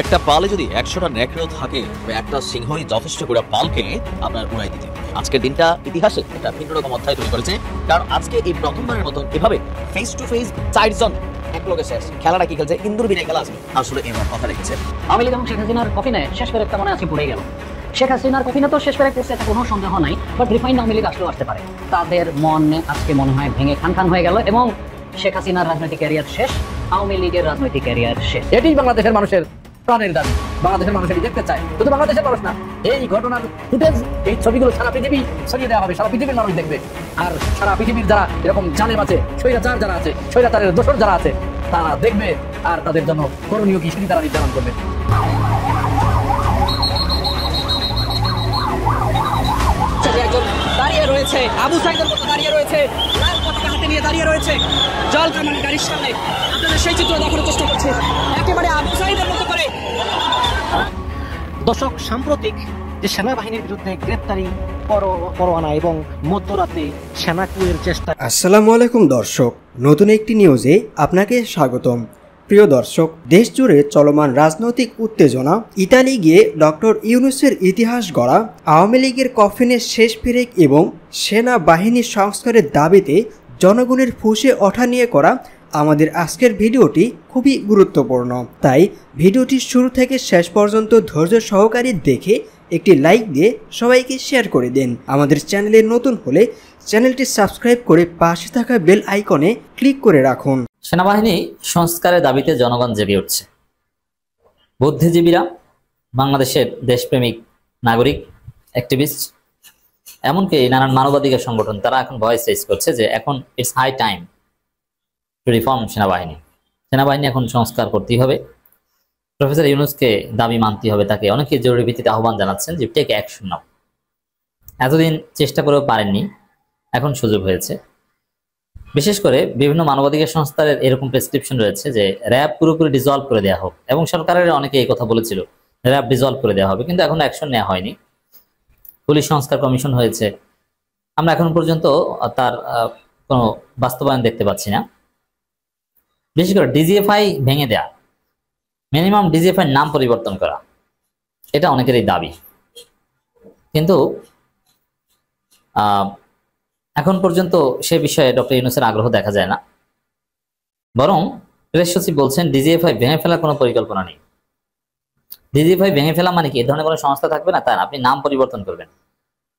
একটা পালে যদি 100টা নেকড়েও থাকে, একটা সিংহই যথেষ্ট করে পালকে আপনার উড়াই দিতে। আজকের দিনটা ইতিহাসে একটা ভিন্ন রকম অধ্যায় তৈরি করেছে, কারণ আজকে এই প্রথমবারের মতন এভাবে ফেস টু ফেস 4 জন এক লোকের শেষ খেলাটা কি খেলছে, ইন্দুর বিনে খেলা আসবে আসলে এবার কথা রেখেছে। আওয়ামী লীগ এবং শেখ হাসিনার কফিনে শেষ করে একটা মনে আছে পড়ে গেল। শেখ হাসিনার কফিনে তো শেষ করে পড়ছে, এটা কোনো সন্দেহ নাই, বাট রিফাইন্ড আওয়ামী লীগ আসলেও আসতে পারে। তাদের মনে আজকে মনে হয় ভেঙে খান খান হয়ে গেল এবং শেখ হাসিনার রাজনৈতিক ক্যারিয়ার শেষ, আওয়ামী লীগের রাজনৈতিক ক্যারিয়ার শেষ। এটি বাংলাদেশের মানুষের প্রাণের দাবি, বাংলাদেশের মানুষ দেখতে চায়। শুধু বাংলাদেশের মানুষ না, এই ঘটনার ফুটেজ, এই ছবিগুলো সারা পৃথিবী ছড়িয়ে দেওয়া হবে, সারা পৃথিবীর মানুষ দেখবে। আর সারা পৃথিবীর যারা এরকম জালেম আছে, স্বৈরাচার যারা আছে, স্বৈরাচারের দোসর যারা আছে, তারা দেখবে আর তাদের জন্য করণীয় কি সেটি তারা নির্ধারণ করবে। দাঁড়িয়ে রয়েছে আবু সাইদের মতো, দাঁড়িয়ে রয়েছে লাল পতাকা হাতে নিয়ে দাঁড়িয়ে রয়েছে জল কামান গাড়ির সামনে। আপনাদের সেই চিত্র দেখানোর চেষ্টা করছে একেবারে আবু সাইদের মতো করে। দর্শক, সাম্প্রতিক যে সেনাবাহিনীর বিরুদ্ধে গ্রেপ্তারি পরোয়ানা এবং মধ্যরাতে সেনা কুয়ের চেষ্টা। আসসালামু আলাইকুম দর্শক, নতুন একটি নিউজে আপনাকে স্বাগতম। প্রিয় দর্শক, দেশ জুড়ে চলমান রাজনৈতিক উত্তেজনা, ইতালি গিয়ে ডক্টর ইউনূসের ইতিহাস গড়া, আওয়ামী লীগের কফিনের শেষ পেরেক এবং সেনাবাহিনীর সংস্কারের দাবিতে জনগণের ফুঁসে ওঠা নিয়ে করা আমাদের আজকের ভিডিওটি খুবই গুরুত্বপূর্ণ। তাই ভিডিওটি শুরু থেকে শেষ পর্যন্ত ধৈর্য সহকারে দেখে একটি লাইক দিয়ে সবাইকে শেয়ার করে দেন। আমাদের চ্যানেলে নতুন হলে চ্যানেলটি সাবস্ক্রাইব করে পাশে থাকা বেল আইকনে ক্লিক করে রাখুন। সেনাবাহিনী সংস্কারের দাবিতে জনগণ জেগে উঠছে। বুদ্ধিজীবীরা, বাংলাদেশের দেশপ্রেমিক নাগরিক, অ্যাক্টিভিস্ট, এমনকি নানান মানবাধিকার সংগঠন, তারা এখন ভয়েস রেজ করছে যে এখন it's high time to reform সেনাবাহিনী। সেনাবাহিনী এখন সংস্কার করতেই হবে। প্রফেসর ইউনূসকে দাবি মানতে হবে তাকে। অনেকে জরুরি ভিত্তিতে আহ্বান জানাচ্ছেন যে টেক অ্যাকশন নাও। এতদিন চেষ্টা করেও পারেননি, এখন সুযোগ হয়েছে। বিশেষ করে বিভিন্ন মানবাধিকার সংস্থার এরকম প্রেসক্রিপশন রয়েছে যে র্যাব পুরোপুরি ডিজলভ করে দেওয়া হোক, এবং সরকারের অনেকে এই কথা বলেছিল র্যাব ডিজলভ করে দেওয়া হবে, কিন্তু এখন অ্যাকশন নেওয়া হয়নি। পুলিশ সংস্কার কমিশন হয়েছে, আমরা এখন পর্যন্ত তার কোনো বাস্তবায়ন দেখতে পাচ্ছি না। বিশেষ করে ডিজিএফআই ভেঙে দেয়া, মিনিমাম ডিজিএফআই নাম পরিবর্তন করা, এটা অনেকেরই দাবি, কিন্তু এখন পর্যন্ত সে বিষয়ে ডক্টর ইউনূসের আগ্রহ দেখা যায় না। বরং প্রেস সচিব বলছেন ডিজিএফআই ভেঙে ফেলার কোনো পরিকল্পনা নেই। ডিজিএফআই ভেঙে ফেলা মানে কি, এ ধরনের কোনো সংস্থা থাকবে না তা না, আপনি নাম পরিবর্তন করবেন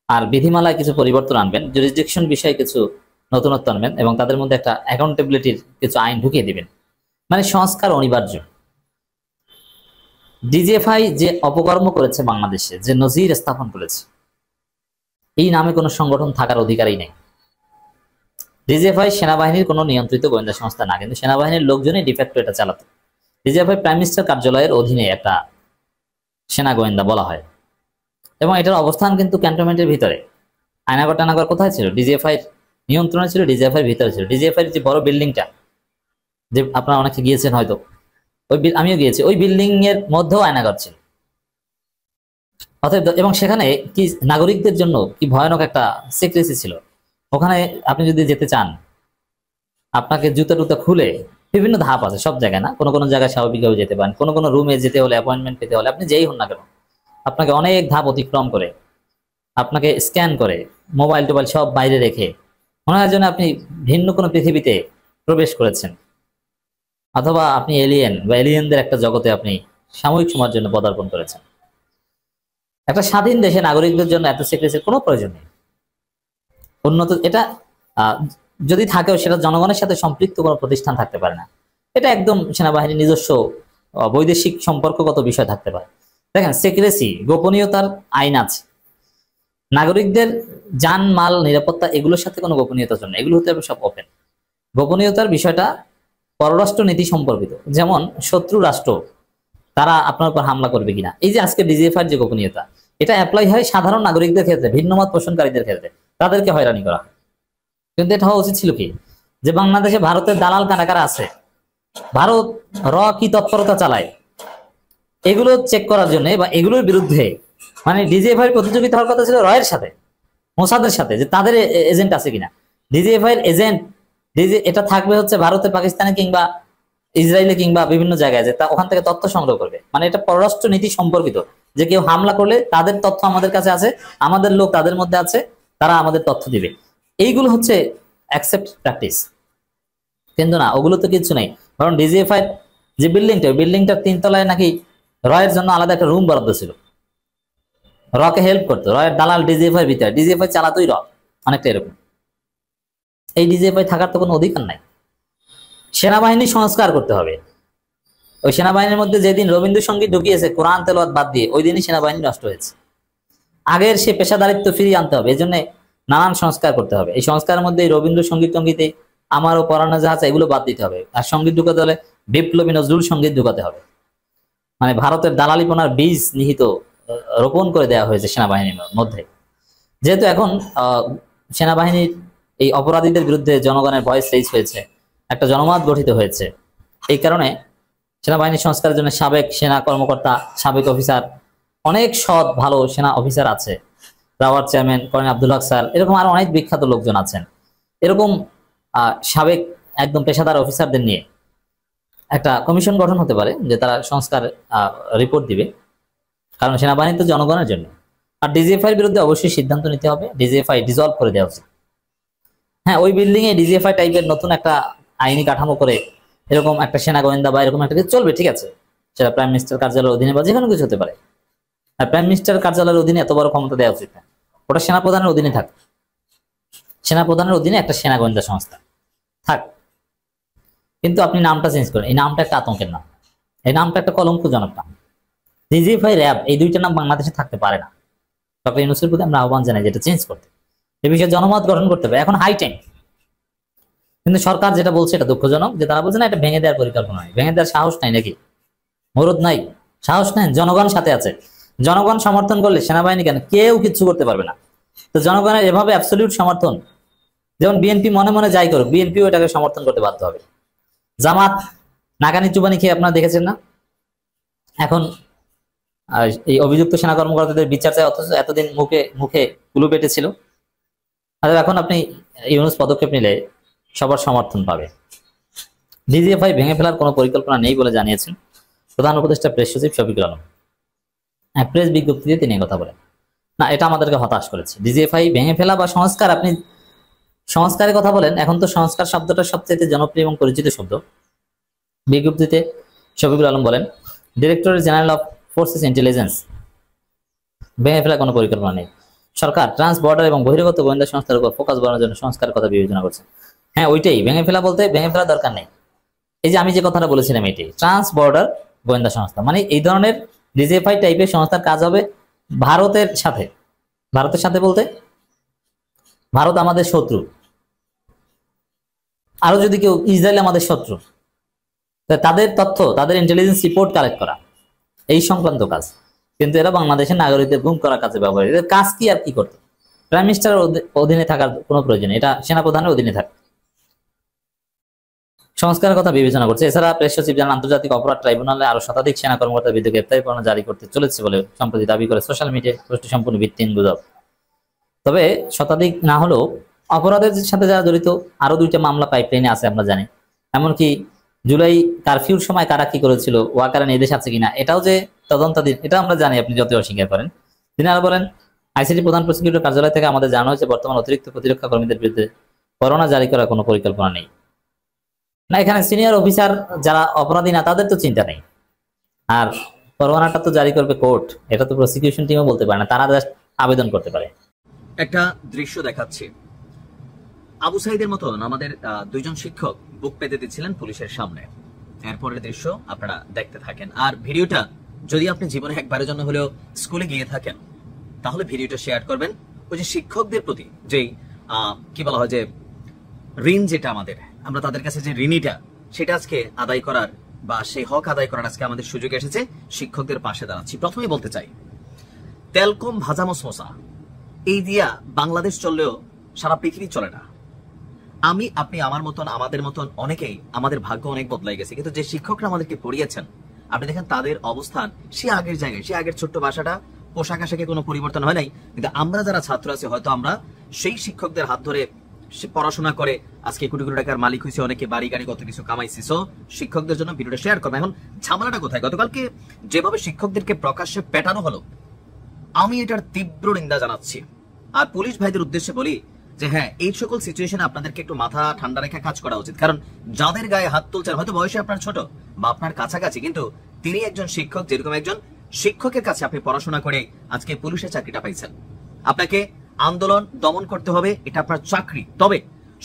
আর বিধিমালায় কিছু পরিবর্তন আনবেন, জুরিসডিকশন বিষয়ে কিছু নতুনত্ব আনবেন এবং তাদের মধ্যে একটা অ্যাকাউন্টেবিলিটির কিছু আইন ঢুকিয়ে দিবেন। মানে সংস্কার অনিবার্য। ডিজিএফআই যে অপকর্ম করেছে বাংলাদেশে, যে নজির স্থাপন করেছে, এই নামে কোনো সংগঠন থাকার অধিকারই নেই। ডিজিএফআই সেনাবাহিনীর কোনো নিয়ন্ত্রিত গোয়েন্দা সংস্থা না, কিন্তু সেনাবাহিনীর লোকজনই ডিফ্যাক্টো এটা চালাতো। ডিজিএফআই প্রাইম মিনিস্টার কার্যালয়ের অধীনে একটা সেনা গোয়েন্দা বলা হয়, এবং এটার অবস্থান কিন্তু ক্যান্টনমেন্টের ভিতরে। আয়নাগর টানাগর কোথায় ছিল? ডিজিএফআই নিয়ন্ত্রণে ছিল, ডিজিএফআই ভিতরে ছিল। ডিজিএফআই যে বড় বিল্ডিংটা, যে আপনারা অনেকে গিয়েছেন হয়তো, আমিও গিয়েছি, ওই বিল্ডিং এর মধ্যেও আয়নাগর ছিল। অতএব, এবং সেখানে কি নাগরিকদের জন্য কি ভয়ানক একটা সিক্রেসি ছিল। ওখানে আপনি যদি যেতে চান, আপনাকে জুতা টুতা খুলে, বিভিন্ন ধাপ আছে, সব জায়গায় না, কোনো কোনো জায়গায় স্বাভাবিকভাবে যেতে পারেন, কোনো কোনো রুমে যেতে হলে, অ্যাপয়েন্টমেন্ট পেতে হলে, আপনি যেই হন না কেন, আপনাকে অনেক ধাপ অতিক্রম করে, আপনাকে স্ক্যান করে, মোবাইল টোবাইল সব বাইরে রেখে, মনে হয় যেন আপনি ভিন্ন কোনো পৃথিবীতে প্রবেশ করেছেন, অথবা আপনি এলিয়েন বা এলিয়েনদের একটা জগতে আপনি সাময়িক সময়ের জন্য পদার্পণ করেছেন। একটা স্বাধীন দেশে নাগরিকদের জন্য এত সিক্রেসির কোনো প্রয়োজন নেই। উন্নত এটা যদি থাকেও, সেটা জনগণের সাথে সম্পৃক্ত কোনো প্রতিষ্ঠান থাকতে পারে না। এটা একদম সেনাবাহিনীর নিজস্ব বৈদেশিক সম্পর্কগত বিষয় থাকতে পারে। দেখেন, সিক্রেসি, গোপনীয়তার আইন আছে। নাগরিকদের যান মাল নিরাপত্তা, এগুলোর সাথে কোনো গোপনীয়তার জন্য, এগুলো হতে হবে সব ওপেন। গোপনীয়তার বিষয়টা পররাষ্ট্র নীতি সম্পর্কিত, যেমন শত্রু রাষ্ট্র তারা আপনার উপর হামলা করবে কিনা, এই যে আজকে ডিজিএফআই যে গোপনীয়তা, এটা অ্যাপ্লাই হয় সাধারণ নাগরিকদের ক্ষেত্রে, ভিন্নমত পোষণকারীদের ক্ষেত্রে, তাদেরকে হয়রানি করা হয়। কিন্তু এটা হওয়া উচিত ছিল কি, যে বাংলাদেশে ভারতের দালাল কারা আছে, ভারত কি তৎপরতা চালায়, এগুলো চেক করার জন্য বা এগুলোর বিরুদ্ধে, মানে ডিজিএফআই প্রতিযোগিতা হওয়ার কথা ছিল রয়ের সাথে, মোসাদের সাথে, যে তাদের এজেন্ট আছে কিনা। ডিজিএফআই এর এজেন্ট এটা থাকবে হচ্ছে ভারতে, পাকিস্তানে কিংবা ইসরায়েলে কিংবা বিভিন্ন জায়গায় যে তা ওখান থেকে তথ্য সংগ্রহ করবে, মানে এটা পররাষ্ট্র নীতি সম্পর্কিত, যে কেউ হামলা করলে তাদের তথ্য আমাদের কাছে আছে, আমাদের লোক তাদের মধ্যে আছে, তারা আমাদের তথ্য দিবে। এইগুলো হচ্ছে অ্যাকসেপ্ট প্র্যাকটিস। কিন্তু না, ওগুলো তো কিছু নেই। কারণ ডিজিএফআই যে বিল্ডিংটা, ওই বিল্ডিংটার 3 তলায় নাকি রয়ের জন্য আলাদা একটা রুম বরাদ্দ ছিল, রকে হেল্প করতো, রয়ের দালাল ডিজিএফআই ভিতরে, ডিজিএফআই চালাতোই র, অনেকটা এরকম। এই ডিজিএফআই থাকার তো কোনো অধিকার নাই। সেনাবাহিনী সংস্কার করতে হবে। ওই সেনাবাহিনীর মধ্যে যেদিন রবীন্দ্রসঙ্গীত ঢুকিয়েছে কোরআন তেলাওয়াত বাদ দিয়ে, ওই দিনই সেনাবাহিনী নষ্ট হয়েছে। আগের সে পেশাদারিত্ব ফিরিয়ে আনতে হবে, এই জন্য নানান সংস্কার করতে হবে। এই সংস্কারের মধ্যে রবীন্দ্রসঙ্গীত টঙ্গীতে আমারও পরানো জাহাজ এগুলো বাদ দিতে হবে। আর সঙ্গীত ঢুকাতে হলে বিপ্লবী নজরুল সঙ্গীত ঢুকাতে হবে। মানে ভারতের দালালিপনার বীজ নিহিত রোপণ করে দেওয়া হয়েছে সেনাবাহিনীর মধ্যে। যেহেতু এখন সেনাবাহিনীর এই অপরাধীদের বিরুদ্ধে জনগণের ভয়েস রেইজ হয়েছে, একটা জনমত গঠিত হয়েছে, এই কারণে সেনাবাহিনী সংস্কারের জন্য সাবেক সেনা কর্মকর্তা, সাবেক অফিসার, অনেক সৎ ভালো সেনা অফিসার আছে, রাওয়ার চেয়ারম্যান কর্নেল আব্দুল হক স্যার, এরকম আরো অনেক বিখ্যাত লোকজন আছেন। এরকম সাবেক একদম পেশাদার অফিসারদের নিয়ে একটা কমিশন গঠন হতে পারে, যে তারা সংস্কার রিপোর্ট দিবে। কারণ সেনাবাহিনী তো জনগণের জন্য। আর ডিজিএফআই এর বিরুদ্ধে অবশ্যই সিদ্ধান্ত নিতে হবে, ডিজিএফআই ডিসলভ করে দেওয়া উচিত। হ্যাঁ, ওই বিল্ডিং এ ডিজিএফআই টাইপের নতুন একটা আইনি কাঠামো করে এরকম একটা সেনা গোয়েন্দা বা এরকম একটা কিছু চলবে, ঠিক আছে, সেটা প্রাইম মিনিস্টার কার্যালয়ের অধীনে বা যেকোনো কিছু হতে পারে। আর প্রাইম মিনিস্টার কার্যালয়ের অধীনে এত বড় ক্ষমতা দেওয়া উচিত না, ওটা সেনাপ্রধানের অধীনে থাক। সেনাপ্রধানের অধীনে একটা সেনা গোয়েন্দা সংস্থা থাক, কিন্তু আপনি নামটা চেঞ্জ করেন। এই নামটা একটা আতঙ্কের নাম, এই নামটা একটা কলঙ্কজনক নাম। ডিজিএফআই, র্যাব, এই দুইটা নাম বাংলাদেশে থাকতে পারে না। ডক্টর ইউনূসের প্রতি আমরা আহ্বান জানাই যেটা চেঞ্জ করতে, এ বিষয়ে জনমত গঠন করতে হবে। এখন হাই টাইম। কিন্তু সরকার যেটা বলছে এটা দুঃখজনক, যে তারা বলছে না এটা ভেঙে দেওয়ার পরিকল্পনা নাই। ভেঙে দেওয়ার সাহস নাই নাকি? মরদ নাই, সাহস নাই। জনগণ সাথে আছে, জনগণ সমর্থন করলে সেনাবাহিনী কেন কেউ কিচ্ছু করতে পারবে না। তো জনগণের এভাবে অ্যাবসলিউট সমর্থন, যেমন বিএনপি মনে মনে যাই করুক, বিএনপিও এটাকে সমর্থন করতে বাধ্য হবে। জামাত নাকানি চুবানি খেয়ে আপনারা দেখেছেন না, এখন এই অভিযুক্ত সেনা কর্মকর্তাদের বিচার চায়, অথচ এতদিন মুখে মুখে কুলু পেটেছিল। আর এখন আপনি ইউনূস পদক্ষেপ নিলে সবার সমর্থন পাবে। ডিজিএফআই ভেঙে ফেলার কোনো পরিকল্পনা নেই বলে জানিয়েছেন প্রধান উপদেষ্টা প্রেস সচিব শফিকুল আলম। এক প্রেস বিজ্ঞপ্তিতে তিনি কথা বলেন। না, এটা আমাদেরকে হতাশ করেছে। ডিজিএফআই ভেঙে ফেলা বা সংস্কার, আপনি সংস্কারের কথা বলেন, এখন তো সংস্কার শব্দটা সবচেয়ে জনপ্রিয় এবং পরিচিত শব্দ। বিজ্ঞপ্তিতে শফিকুল আলম বলেন, directorate general of forces intelligence ভেঙে ফেলার কোনো পরিকল্পনা নেই। সরকার ট্রান্স বর্ডার এবং বহিরাগত গোয়েন্দা সংস্থার উপর ফোকাস বাড়ানোর জন্য সংস্কারের কথা বিবেচনা করছে। হ্যাঁ, ওইটাই ভেঙে ফেলা বলতে, ভেঙে ফেলার দরকার নেই। এই যে আমি যে কথাটা বলেছিলাম, এটি ট্রান্স বর্ডার গোয়েন্দা সংস্থা, মানে এই ধরনের ডিজিএফআই টাইপের সংস্থার কাজ হবে ভারতের সাথে। ভারতের সাথে বলতে ভারত আমাদের শত্রু, আরো যদি কেউ ইসরায়েল আমাদের শত্রু, তাদের তথ্য, তাদের ইন্টেলিজেন্স রিপোর্ট কালেক্ট করা, এই সংক্রান্ত কাজ। কিন্তু এরা বাংলাদেশের নাগরিকদের গুম করার কাজে ব্যবহার। এদের কাজ কি আর কি করতে? প্রাইম মিনিস্টারের অধীনে থাকার কোনো প্রয়োজন নেই, এটা সেনাপ্রধানের অধীনে থাকে। সংস্কারের কথা বিবেচনা করছে। এছাড়া প্রেস সচিব জানান, আন্তর্জাতিক অপরাধ ট্রাইব্যুনালে আরো শতাধিক সেনা কর্মকর্তার বিরুদ্ধে গ্রেপ্তারি পরোয়ানা জারি করতে চলেছে বলে সম্প্রতি দাবি করে সোশ্যাল মিডিয়ায় পোস্টটি সম্পূর্ণ ভিত্তিহীন গুজব। তবে শতাধিক না হলেও অপরাধের সাথে যারা জড়িত আরো 2টা মামলা পাইপলাইনে আছে আমরা জানি। এমনকি জুলাই কারফিউর সময় কারা কি করেছিল, ওয়াকারা নির্দেশ আছে কিনা, এটাও যে তদন্তাধীন, এটা আমরা জানি, আপনি যতই অস্বীকার করেন। তিনি আরো বলেন, আইসিটি প্রধান প্রসিকিউটর কার্যালয় থেকে আমাদের জানানো হয়েছে বর্তমান অতিরিক্ত প্রতিরক্ষা কর্মীদের বিরুদ্ধে পরোয়ানা জারি করার কোনো পরিকল্পনা নেই। না, এখানে সিনিয়র অফিসার যারা অপরাধী না তাদের তো চিন্তা নেই, আর পরোয়ানাটা তো জারি করবে কোর্ট, এটা তো প্রসিকিউশন টিমও বলতে পারে না, তারা জাস্ট আবেদন করতে পারে। একটা দৃশ্য দেখাচ্ছি। আবু সাইদের মতন আমাদের 2জন শিক্ষক বুক পেতে দিচ্ছিলেন পুলিশের সামনে। এরপরের দৃশ্য আপনারা দেখতে থাকেন। আর ভিডিওটা যদি আপনি জীবনে একবারের জন্য হলেও স্কুলে গিয়ে থাকেন, তাহলে ভিডিওটা শেয়ার করবেন। ওই যে শিক্ষকদের প্রতি যেই কি বলা হয় যে ঋণ, যেটা আমাদের, আমরা তাদের কাছে যে ঋণীটা, সেটা আজকে আদায় করার বা সেই হক আদায় করার আজকে আমাদের সুযোগ এসেছে। শিক্ষকদের পাশে দাঁড়াচ্ছি। প্রথমেই বলতে চাই, তেলকম ভাজা মসমোসা এই দিয়া বাংলাদেশ চললেও সারা পৃথিবী চলে না। আমি, আপনি, আমার মতন, আমাদের মতন অনেকেই, আমাদের ভাগ্য অনেক বদলাই গেছে, কিন্তু যে শিক্ষকরা আমাদেরকে পড়িয়েছেন, আপনি দেখেন তাদের অবস্থান সে আগের জায়গায়, সে আগের ছোট্ট বাসাটা, পোশাক আশাকে কোনো পরিবর্তন হয় নাই। কিন্তু আমরা যারা ছাত্র আছি, হয়তো আমরা সেই শিক্ষকদের হাত ধরে সে পড়াশোনা করে আজকে কোটি কোটি টাকার মালিক হয়েছে, অনেকে বাড়ি গাড়ি কত কিছু কামাইছে। সো শিক্ষকদের জন্য ভিডিওটা শেয়ার করবেন। এখন ঝামেলাটা কোথায়? গতকালকে যেভাবে শিক্ষকদেরকে প্রকাশ্যে পেটানো হলো, আমি এটার তীব্র নিন্দা জানাচ্ছি। আর পুলিশ ভাইদের উদ্দেশ্যে বলি যে হ্যাঁ, এই সকল সিচুয়েশনে আপনাদেরকে একটু মাথা ঠান্ডা রেখে কাজ করা উচিত। কারণ যাদের গায়ে হাত তুলছেন, হয়তো বয়সে আপনার ছোট বা আপনার কাছাকাছি, কিন্তু তিনি একজন শিক্ষক। যেরকম একজন শিক্ষকের কাছে আপনি পড়াশোনা করে আজকে পুলিশের চাকরিটা পাইছেন, আপনাকে আন্দোলন দমন করতে হবে, এটা আপনার চাকরি। তবে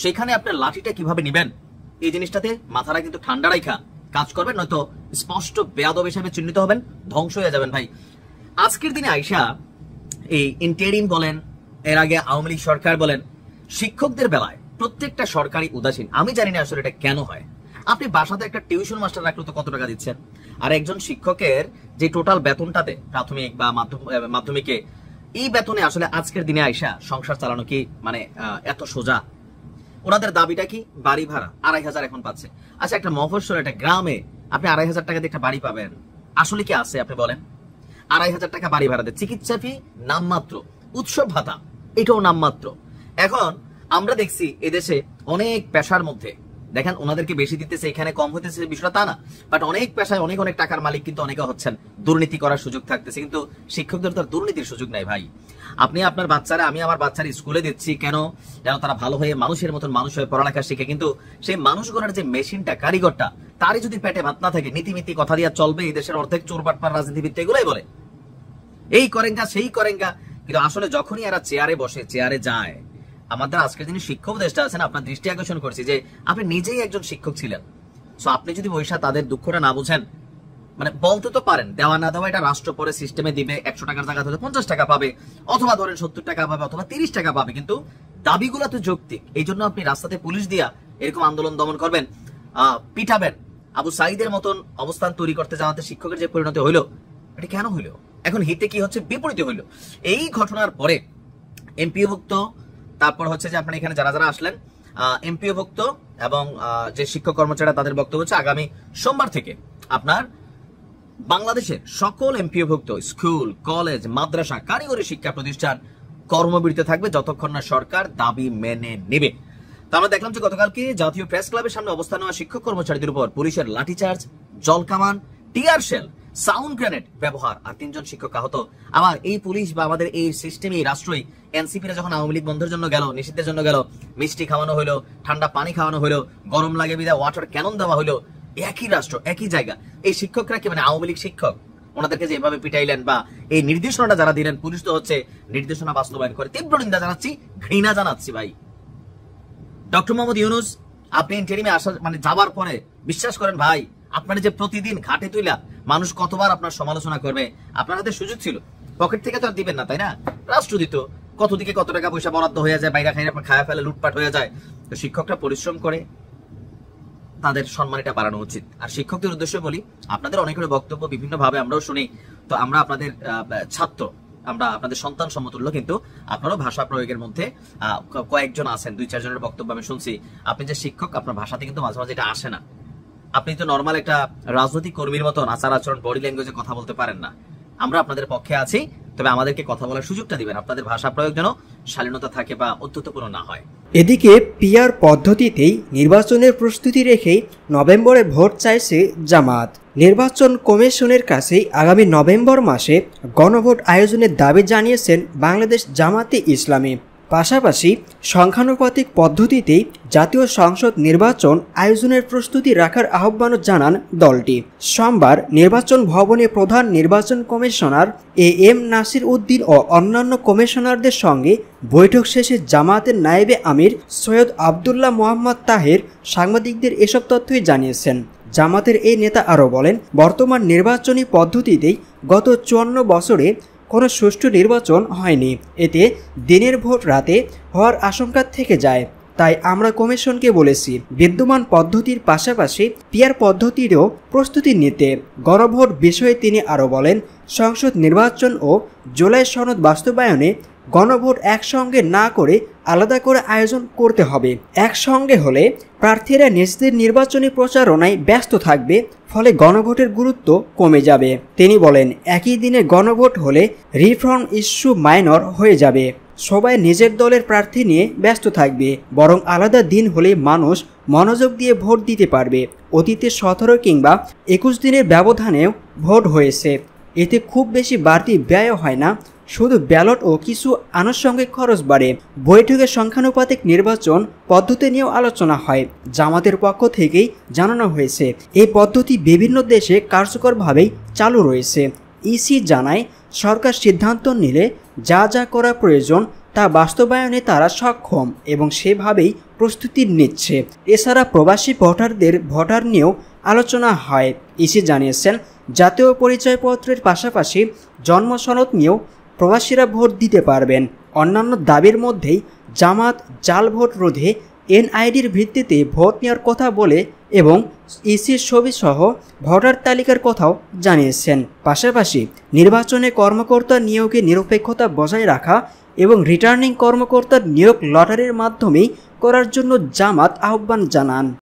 সেখানে আপনার লাঠিটা কিভাবে নিবেন, এই জিনিসটাতে মাথাটা কিন্তু ঠান্ডা রাখা কাজ করবেন, নয়তো স্পষ্ট বেয়াদব হিসেবে চিহ্নিত হবেন, ধ্বংস হয়ে যাবেন ভাই। আজকের দিনে আইসা এই ইন্টারিম বলেন, এর আগে আওয়ামী লীগ সরকার বলেন, শিক্ষকদের বেলায় প্রত্যেকটা সরকারি উদাসীন। আমি জানি না আসলে এটা কেন হয়। আপনি বাসাতে একটা টিউশন মাস্টার রাখলে তো কত টাকা দিচ্ছেন, আর একজন শিক্ষকের যে টোটাল বেতনটাতে প্রাথমিক বা মাধ্যমিকে, এই বেতনে আসলে আজকের দিনে আইসা সংসার চালানো কি মানে এত সোজা? ওনাদের দাবিটা কি? বাড়ি ভাড়া 2500 এখন পাচ্ছে। আচ্ছা, একটা মফস্বল একটা গ্রামে আপনি 2500 টাকা দিয়ে একটা বাড়ি পাবেন? আসলে কি আছে আপনি বলেন? 2500 টাকা বাড়ি ভাড়া দেয়, চিকিৎসা ফি নামমাত্র, উৎসব ভাতা এটাও নামমাত্র। এখন আমরা দেখছি এদেশে অনেক পেশার মধ্যে দেখেন ওনাদেরকে বেশি দিতেছে, এখানে কম হতেছে, বিষয়টা তা না। বাট অনেক পেশায় অনেক অনেক টাকার মালিক কিন্তু অনেকে হচ্ছেন, দুর্নীতি করার সুযোগ থাকতেছে। কিন্তু শিক্ষকদের তো দুর্নীতির সুযোগ নাই ভাই। আপনি আপনার বাচ্চারা, আমি আমার বাচ্চারা স্কুলে দিচ্ছি কেন? যেন তারা ভালো হয়ে মানুষের মতন মানুষ হয়ে পড়ালেখা শিখে। কিন্তু সেই মানুষ গড়ার যে মেশিনটা, কারিগরটা, তারই যদি পেটে ভাত না থাকে, নীতিমিতি কথা দিয়ে চলবে, এই দেশের অর্ধেক চোরবাটপার রাজনীতিবিদ এগুলোই বলে, এই করেঙ্গা সেই করেঙ্গা। কিন্তু আসলে যখনই এরা চেয়ারে বসে, চেয়ারে যায়, আমাদের আজকের দিনে শিক্ষক দেশটা আছেন, আপনার দৃষ্টি আকর্ষণ করছি যে আপনি নিজেই একজন শিক্ষক ছিলেন। সো আপনি যদি বৈশা তাদের দুঃখটা না বুঝেন, মানে বলতে তো পারেন দেওয়া না দেওয়া এটা রাষ্ট্র পরে সিস্টেমে দিবে, 100 টাকার জায়গা হতে 50 টাকা পাবে, অথবা ধরেন 70 টাকা পাবে, অথবা 30 টাকা পাবে, কিন্তু দাবিগুলো তো যৌক্তিক। এই জন্য আপনি রাস্তাতে পুলিশ দিয়া এরকম আন্দোলন দমন করবেন, পিটাবেন, আবু সাইদের মতন অবস্থান তৈরি করতে যাওয়াতে শিক্ষকের যে পরিণতি হইলো, এটা কেন হইলো? এখন হিতে কি হচ্ছে? বিপরীতে হইলো। এই ঘটনার পরে এমপিওভুক্ত, তারপর হচ্ছে যে আপনার এখানে যারা যারা আসলেন এমপিওভুক্ত এবং যে শিক্ষক কর্মচারীরা, তাদের বক্তব্য হচ্ছে আগামী সোমবার থেকে আপনার বাংলাদেশের সকল এমপিওভুক্ত স্কুল, কলেজ, মাদ্রাসা, কারিগরি শিক্ষা প্রতিষ্ঠান কর্মবিরতি থাকবে যতক্ষণ না সরকার দাবি মেনে নেবে। তো আমরা দেখলাম যে গতকালকে জাতীয় প্রেস ক্লাবের সামনে অবস্থান নেওয়া শিক্ষক কর্মচারীদের উপর পুলিশের লাঠিচার্জ, জলকামান, টিয়ার শেল, সাউন্ড গ্রেনেড ব্যবহার, আর 3 জন শিক্ষক আহত। আবার এই পুলিশ বা আমাদের এই সিস্টেম, এই রাষ্ট্রই এনসিপিরা যখন আওয়ামী লীগ বন্ধের জন্য গেল, নিষিদ্ধের জন্য গেল, মিষ্টি খাওয়ানো হলো, ঠান্ডা পানি খাওয়ানো হলো, গরম লাগে বিদায় ওয়াটার ক্যানন দেওয়া হলো, একই রাষ্ট্র একই জায়গা। এই শিক্ষকরা কি মানে আওয়ামী লীগ শিক্ষক? ওনাদেরকে যে এভাবে পিটাইলেন বা এই নির্দেশনাটা যারা দিলেন, পুলিশ তো হচ্ছে নির্দেশনা বাস্তবায়ন করে। তীব্র নিন্দা জানাচ্ছি, ঘৃণা জানাচ্ছি ভাই। ডক্টর মোহাম্মদ ইউনূস, আপনি ইন্টারিমে আসা মানে যাবার পরে বিশ্বাস করেন ভাই, আপনার যে প্রতিদিন ঘাটে তুইলা মানুষ কতবার আপনার সমালোচনা করবে, আপনার হাতে সুযোগ ছিল, পকেট থেকে তো আর দিবেন না, তাই না? রাষ্ট্র দিত, কত দিকে কত টাকা পয়সা বরাদ্দ হয়ে যায়, বাইরে খায়া ফেলে, লুটপাট হয়ে যায়। তো শিক্ষকরা পরিশ্রম করে, তাদের সম্মানটা বাড়ানো উচিত। আর শিক্ষকদের উদ্দেশ্যে বলি, আপনাদের অনেকের বক্তব্য বিভিন্ন ভাবে আমরাও শুনি, তো আমরা আপনাদের ছাত্র, আমরা আপনাদের সন্তান সমতুল্য, কিন্তু আপনারও ভাষা প্রয়োগের মধ্যে কয়েকজন আছেন, 2-4 জনের বক্তব্য আমি শুনছি। আপনি যে শিক্ষক, আপনার ভাষাতে কিন্তু মাঝে মাঝে এটা আসে না। আপনি তো নর্মাল একটা রাজনৈতিক কর্মীর মতন আচার আচরণ, বডি ল্যাঙ্গুয়েজে কথা বলতে পারেন না। আমরা আপনাদের পক্ষে আছি, তবে আমাদেরকে কথা বলার সুযোগটা দিবেন। আপনাদের ভাষা প্রয়োগ যেন শালীনতা থাকে বা অত্যন্তপূর্ণ না হয়। এদিকে পিআর পদ্ধতিতেই নির্বাচনের প্রস্তুতি রেখেই নভেম্বরে ভোট চাইছে জামাত। নির্বাচন কমিশনের কাছেই আগামী নভেম্বর মাসে গণভোট আয়োজনের দাবি জানিয়েছেন বাংলাদেশ জামাতে ইসলামী। পাশাপাশি সংখ্যানুপাতিক পদ্ধতিতেই জাতীয় সংসদ নির্বাচন আয়োজনের প্রস্তুতি রাখার আহ্বানও জানান দলটি। সোমবার নির্বাচন ভবনে প্রধান নির্বাচন কমিশনার AM নাসির উদ্দিন ও অন্যান্য কমিশনারদের সঙ্গে বৈঠক শেষে জামায়াতের নায়েবে আমির সৈয়দ আবদুল্লাহ মোহাম্মদ তাহের সাংবাদিকদের এসব তথ্যই জানিয়েছেন। জামাতের এই নেতা আরও বলেন, বর্তমান নির্বাচনী পদ্ধতিতেই গত 54 বছরে কোনো সুষ্ঠু নির্বাচন হয়নি। এতে দিনের ভোট রাতে হওয়ার আশঙ্কা থেকে যায়। তাই আমরা কমিশনকে বলেছি বিদ্যমান পদ্ধতির পাশাপাশি পিআর পদ্ধতিরও প্রস্তুতি নিতে। গণভোট বিষয়ে তিনি আরও বলেন, সংসদ নির্বাচন ও জুলাই সনদ বাস্তবায়নে গণভোট একসঙ্গে না করে আলাদা করে আয়োজন করতে হবে। একসঙ্গে হলে প্রার্থীরা নিজেদের নির্বাচনী প্রচারণায় ব্যস্ত থাকবে, ফলে গণভোটের গুরুত্ব কমে যাবে। তিনি বলেন, একই দিনে গণভোট হলে রিফর্ম ইস্যু মাইনর হয়ে যাবে। সবাই নিজের দলের প্রার্থী নিয়ে ব্যস্ত থাকবে, বরং আলাদা দিন হলে মানুষ মনোযোগ দিয়ে ভোট দিতে পারবে। অতীতে 17 কিংবা 21 দিনের ব্যবধানেও ভোট হয়েছে, এতে খুব বেশি বাড়তি ব্যয় হয় না, শুধু ব্যালট ও কিছু আনুষঙ্গিক খরচ বাড়ে। বৈঠকে সংখ্যানুপাতিক নির্বাচন পদ্ধতি নিয়েও আলোচনা হয়। জামাতের পক্ষ থেকেই জানানো হয়েছে এই পদ্ধতি বিভিন্ন দেশে কার্যকরভাবেই চালু রয়েছে। ইসি জানায়, সরকার সিদ্ধান্ত নিলে যা যা করা প্রয়োজন তা বাস্তবায়নে তারা সক্ষম এবং সেভাবেই প্রস্তুতি নিচ্ছে। এছাড়া প্রবাসী ভোটারদের ভোটার নিয়েও আলোচনা হয়। ইসি জানিয়েছেন, জাতীয় পরিচয়পত্রের পাশাপাশি জন্ম সনদ নিয়েও প্রবাসীরা ভোট দিতে পারবেন। অন্যান্য দাবির মধ্যেই জামাত জাল ভোট রোধে এনআইডির ভিত্তিতে ভোট নেওয়ার কথা বলে এবং ইসির ছবিসহ ভোটার তালিকার কথাও জানিয়েছেন। পাশাপাশি নির্বাচনে কর্মকর্তা নিয়োগে নিরপেক্ষতা বজায় রাখা এবং রিটার্নিং কর্মকর্তার নিয়োগ লটারির মাধ্যমেই করার জন্য জামাত আহ্বান জানান।